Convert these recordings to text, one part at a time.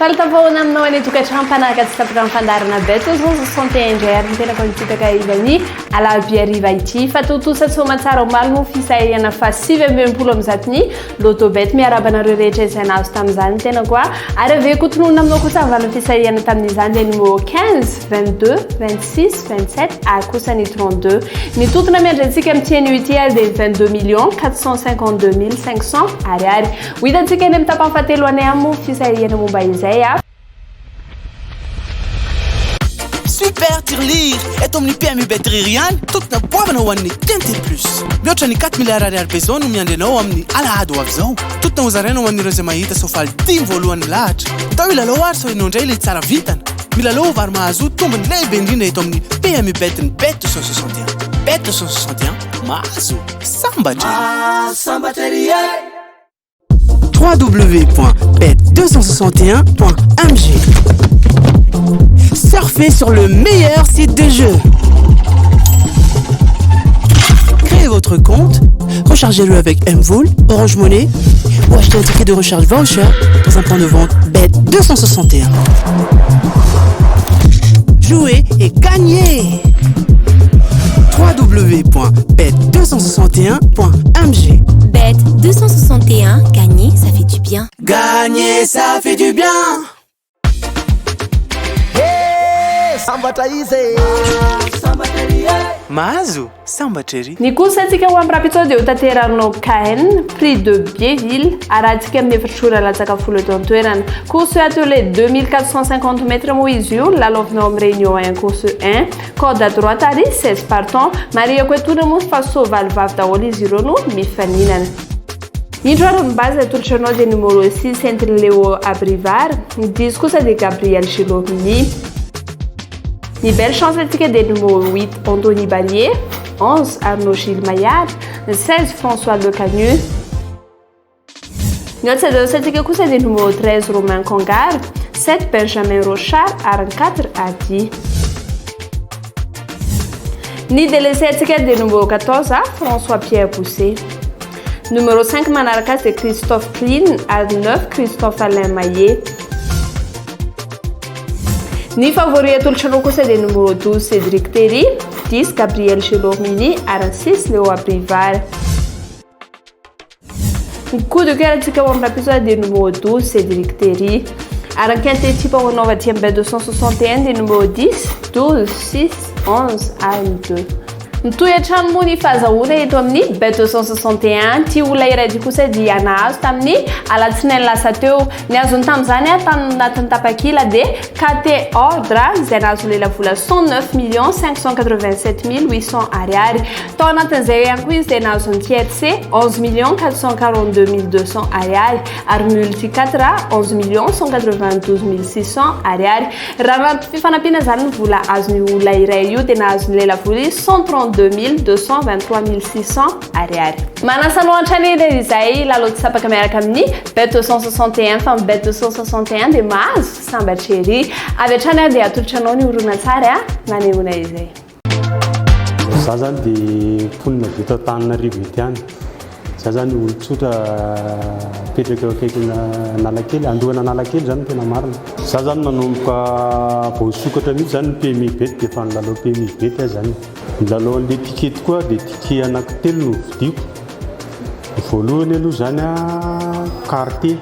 Faltavona aminao any tokantrano mpanaraka tsy tapitra fandarana bet 61 indray ary tena fanitsitaka ivany alaby ariva ity fa totosa tsoma tsara omaly mo fisahirana fa 720 amin'izatony loto bet miarabanareo rehetra izay nahazo tamin'izany tena koa ary ave kotonona aminao kosa avalony fisahirana tamin'izany dia numéro 15 22 26 27 ary kosa ny 32 ny tokona miandrantsika amin'ity an'ity ary dia 22 millions 452 500 ariary ho hitantsika eny amin'ny tapany fahatelo anay amo fisahirana momba izay. Super tirelire eto amin'ny PMU Bettery any tokona boavana ho an'ny TNT plus mihoatra ny 4 milliards ariary bezao no miandrenao amin'ny alahady ho avy zao tokona hozarainao amin'ireo izay mahita sofaly 10 voalohany lahatra atao ilalao ary sao ianao indray ilay tsara vitana milalao vary mahazo tombony lehibe indrindra eto amin'ny PMU Bet ny Bet 261 Bet 261 mahazo sambatra www.bet261.mg. Surfez sur le meilleur site de jeu. Créez votre compte, rechargez-le avec Mvool, Orange Money ou achetez un ticket de recharge voucher dans un point de vente Bet261. Jouez et gagnez. www.bet261.mg. Bet261, gagner, ça fait du bien. Gagner, ça fait du bien. Mahazo sambatrery ny kosa antsika ho amin'ny rapitao dia ho tanteranao KN prix de Biéville arahantsika amin'ny efatrora latsaka folo eto an-toerana course atelier 2450 mètres moa izy io lalaovinao amin'ny réunion 1 course 1 code à droite ary 16 partant mariako etona moa fa sovalivavy daholo izy ireo no mifaninana Indroarony base atolotranao dia numéro 6 Centre Léo Abrivar ny 10 kosa dia Gabriel Gilomini. Ni belle chance antsika dia numéro 8 Anthony Barrier, 11 Arnaud Gilles Maillard, 16 François Lecanu. Ny atsadasa antsika kosa dia numéro 13 Romain Congar, 7 Benjamin Rochard ary 4 Adi. Ny délaissé antsika dia numéro 14 François Pierre Poussé. Numéro 5 manaraka azy dia Christophe Klein ary 9 Christophe Alain Maillet. Ny favori atolotranao kosa dia numéro 12 Cédric Terry, 10 Gabriel Gelomini ary 6 Léo Abrivar. Ny coup de cœur antsika ao amin'ny rapitao dia numéro 12 Cédric Terry. Ary ny quinte type ao anaova aty amin'ny Bet261 dia numéro 10, 12, 6, 11 ary 2. Mitohy hatrano moa ny fahazahoana eto amin'ny Bet261 ty olona iray ity kosa dia nahazo tamin'ny alatsinainy lasa teo ny azony tamin'izany tanatin'ny tapakila dia KT Ordre izay nahazo lelavola 109 587 800 ariary tao anatin'izay ihany koa izy dia nahazo ny TRC 11 442 200 ariary ary multi 4 11 192 600 ariary raha anaty fifanampiana zany ny vola azony olona iray io dia nahazo ny lelavola 132 223 600 ariary. Manasano antrany izay laloty sapaka miaraka amin'ny Bet261 fa amin'ny Bet261 dia mahazo sambatrery avy hatrany dia atolotranao ny horonan-tsary nanehoana izay. Za zany dia mponina vita Antananarivo ety any. Za zany olon-tsotra petraka akaikina Analakely, andohana Analakely zany tena marina. Za zany nanomboka voasokatra mihitsy zany PMI Bet dia fa nilalao PMI Bet zany. Nilalao an'ilay ticket koa dia ticket anankitelo no vidiko. Ny voalohany aloha zany quartier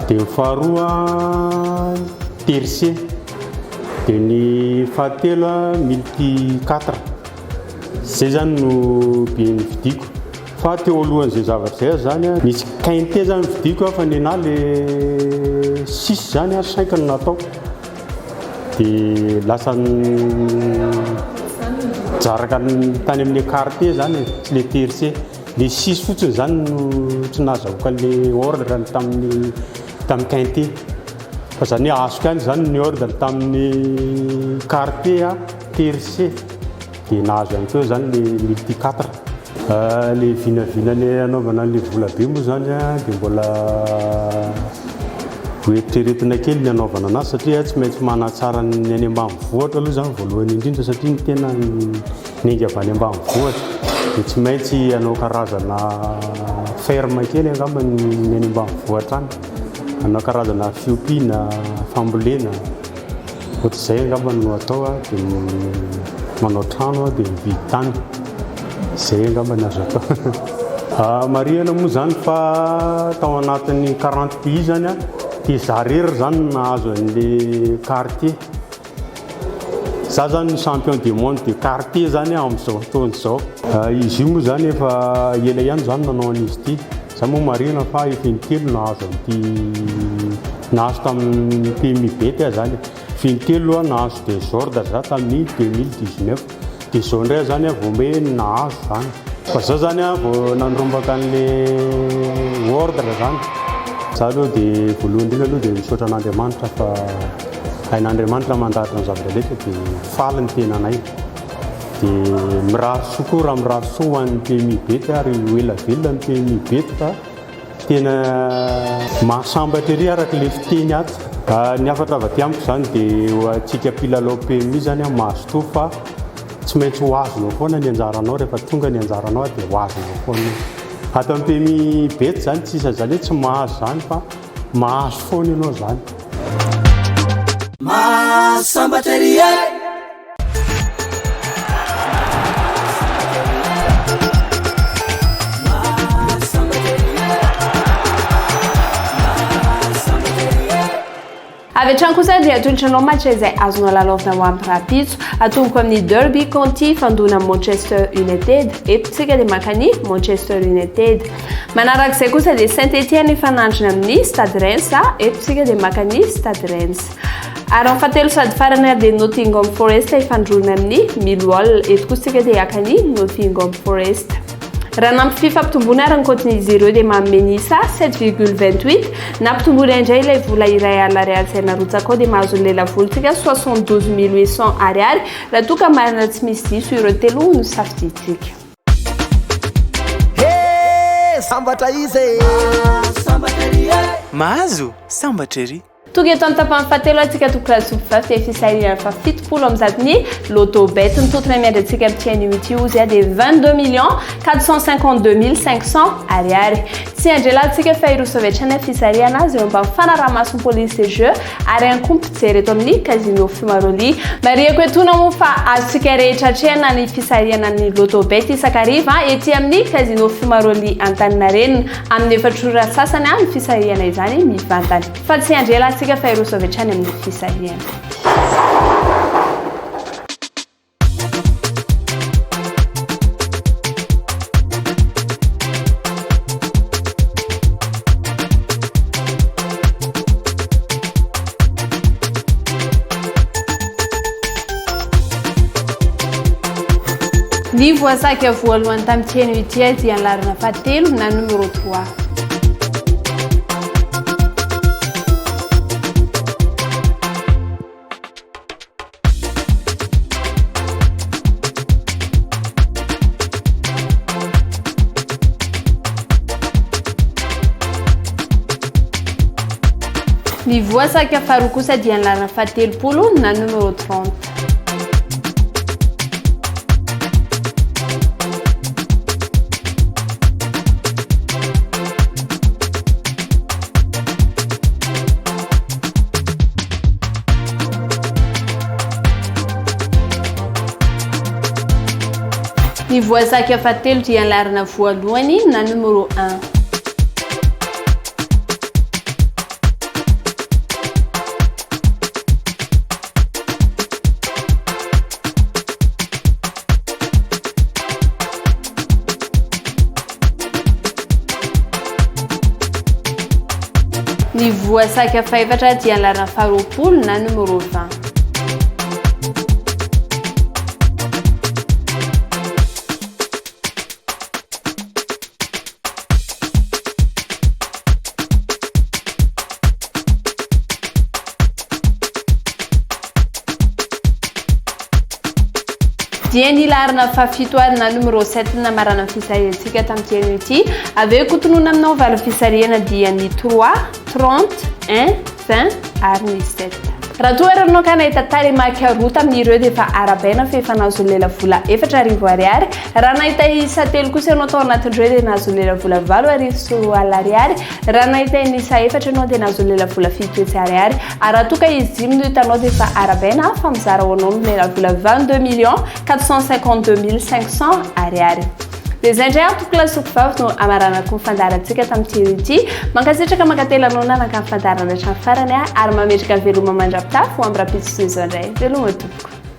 dia ny faharoa tercé dia ny fahatelo multi 4. Zay zany no be ny vidiko. Fa teo alohan'izay zavatra zany misy quinte zany vidiko fa ny anahy le 6 zany 5 no natao dia lasa jaraka tany amin'ny quartier zany tsy le tercé le 6 fotsiny zany no tsy nahazahoaka le ordre tamin'ny quinte fa zany hoe azoko any zany ny ordre tamin'ny quartier tercé dia nahazo ihany koa zany le multi 4. Le vinavinany anaovana le vola be moa zany dia mbola hoeritreretina kely ny anaovana anazy satria tsy maintsy manatsara ny any ambanivohitra aloha zany voalohany indrindra satria ny tena nengy avy any ambanivohitra dia tsy maintsy anao karazana ferme kely angamba ny any ambanivohitra any anao karazana fiompiana fambolena ohatr'izay angamba no atao dia manao trano dia mividy tany izay angamba ny azo atao marihana moa zany fa tao anatin'ny 40 pays zany dia zarery zany nahazo an'le quartier za zany champion du monde de quartier zany amin'izao fotoana izao izy io moa zany efa ela ihany zany nanao an'izy ity za moa marihana fa efa intelo nahazo an'ity nahazo tamin'ny PMI bety zany fintelo nahazo desordre za tamin'ny 2019 dia zao indray zany vao hoe nahazo zany fa zao zany vao nandrombaka an'le ordre zany za aloha dia voalohany indrindra aloha dia misaotra an'Andriamanitra fa hain'Andriamanitra mandahatra ny zavatra rehetra dia faly ny tenanay dia mirary soa koa raha mirary soa ho an'ny PMI bety ary ho ela velona ny PMI bety fa tena mahasambatra ery araka ilay fiteny ato ny afatra avy aty amiko zany dia atsika mpilalao PMI zany mahazo fa tsy maintsy ho azonao foana ny anjaranao rehefa tonga ny anjaranao dia ho azonao foana ato amin'ny PMI bety zany tsy isa zany hoe tsy mahazo zany fa mahazo foana ianao zany mahasambatra ery avy hatrany kosa dia atolotranao match izay azonao lalaovina ho amin'ny rapitso atomboko amin'ny Derby County fandona Manchester United epotsika dia makany Manchester United manarak'izay kosa dia Saint-Etienne ifanandrina amin'ny Stade Reims epotsika dia makany Stade Reims ary amin'ny fahatelo sady farany dia Nottingham Forest ifandrona amin'ny Millwall eto kosika dia akany Nottingham Forest raha nampifampitomboana ary ny continue ireo dia maменisa 7,28 nampitombona indray ilay vola iray alina ariary izay narotsaka ao dia mahazo ny lelavolintsika 72 800 ariary raha toa ka marina tsy misy diso ireo telo no safiditsika sambatra izy mahazo sambatra ery toga eto amin'ny tapany fahatelo atsika tokona zopy dia fisahirana fa 70 amin'izatony loto bet nitotona miandrantsika amin'ity ity ozy dia 22 452 500 ariary tsy andrelantsika fa irosovetsana fisahirana azy eo mba fanaraha-mason'ny police et jeu ary ihany koa mpijery eto amin'ny casino Fumaroli mariako etona moa fa azontsika rehetra hatrehana ny fisahirana ny loto bet isakariva ety amin'ny casino Fumaroli Antaninarenina amin'ny efatrora sasany ny fisahirana izany mivantany fa tsy andrela sika fa irosovetsana amin'ny fisahirana ny voasaka voalohany tamin'ity ity dia larina fahatelo na numéro 3 ny voasaka faharoa kosa dia ny larina fahatelopolo na numéro 30 ny voasaka fahatelo dia ny larina voalohany na numéro 1 ny voasaka faefatra dia ny larina faharoapolo na numéro 20 dia ny larina fafito ary na numéro 7 na marana fisahiriantsika tamin'ity ity aveo kotonona aminao valo fisahiriana dia ny 3 30 1 20 ary ny 7 raha toeranao ka nahita taremakarota amin'ireo dia efa arabaina fa efa nahazo lela vola 4 ariary raha nahita isa 3 kosa ianao tao anatin'ireo dia nahazo lela vola 4 ariary raha nahita isa 4 ianao dia nahazo lela vola 7 ariary ary raha toa ka izy 10 no hitanao dia efa arabaina fa mizara ho anao lela vola 22 452 500 ariary dia izay indray antoko lasoko vavy no amaranako ny fandarantsika tamin'ity mankasitraka mankatelanao nanaka ny fandarana hatramin'ny farany ary mametraka ny veloma mandrapitafy ho amin'ny rapitso izao indray veloma tompoko